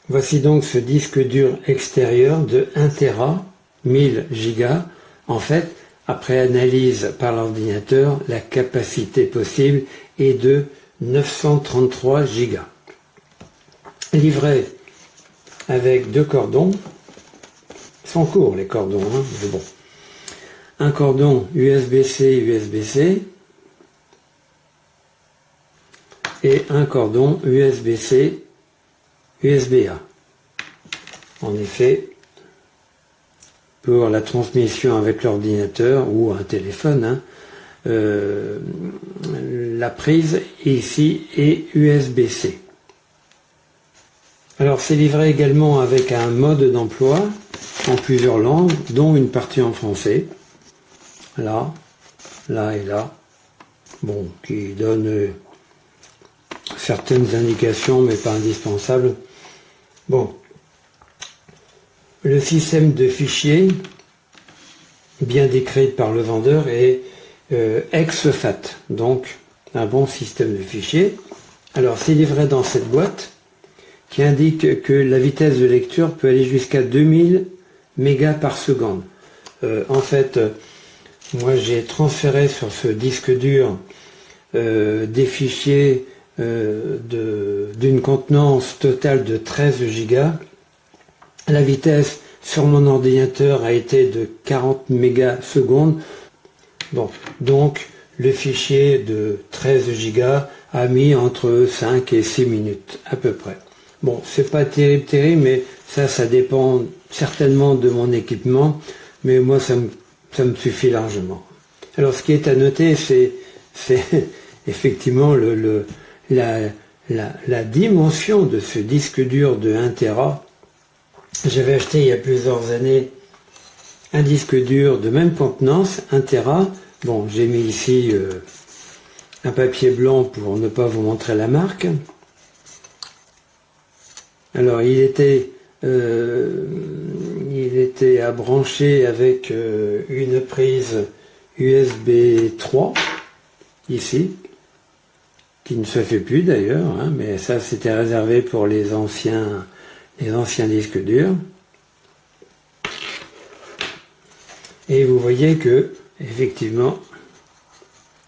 Voici donc ce disque dur extérieur de 1 Tera, 1000 Go. En fait, après analyse par l'ordinateur, la capacité possible est de 933 Go. Livré avec 2 cordons, ils sont courts les cordons, hein, mais bon. Un cordon USB-C, USB-C et un cordon USB-C, USB-A. En effet, pour la transmission avec l'ordinateur ou un téléphone, hein, la prise ici est USB-C. Alors c'est livré également avec un mode d'emploi en plusieurs langues, dont une partie en français. Là, là et là. Bon, qui donne certaines indications, mais pas indispensables. Bon. Le système de fichiers, bien décrit par le vendeur, est ex-FAT, donc un bon système de fichiers. Alors c'est livré dans cette boîte qui indique que la vitesse de lecture peut aller jusqu'à 2000 mégas par seconde. En fait, moi j'ai transféré sur ce disque dur des fichiers d'une contenance totale de 13 Go. La vitesse sur mon ordinateur a été de 40 mégasecondes. Bon, donc le fichier de 13 Go a mis entre 5 et 6 minutes à peu près. Bon, c'est pas terrible, mais ça dépend certainement de mon équipement, mais moi ça me suffit largement. Alors ce qui est à noter, c'est effectivement la dimension de ce disque dur de 1 Tera. J'avais acheté il y a plusieurs années un disque dur de même contenance, 1 Tera. Bon, j'ai mis ici un papier blanc pour ne pas vous montrer la marque. Alors il était à brancher avec une prise USB 3 ici, qui ne se fait plus d'ailleurs, hein, mais ça c'était réservé pour les anciens disques durs. Et vous voyez que effectivement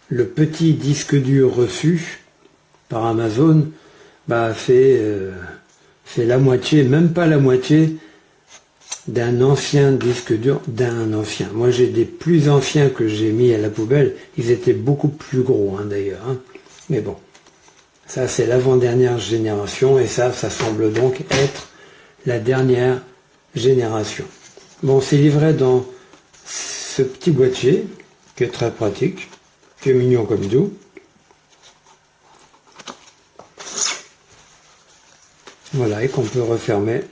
le petit disque dur reçu par Amazon fait la moitié, même pas la moitié d'un ancien disque dur d'un ancien. Moi j'ai des plus anciens que j'ai mis à la poubelle, ils étaient beaucoup plus gros hein, d'ailleurs, hein. Mais bon, ça c'est l'avant-dernière génération et ça semble donc être la dernière génération. Bon, c'est livré dans ce petit boîtier qui est très pratique, qui est mignon comme tout. Voilà, et qu'on peut refermer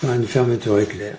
par une fermeture éclair.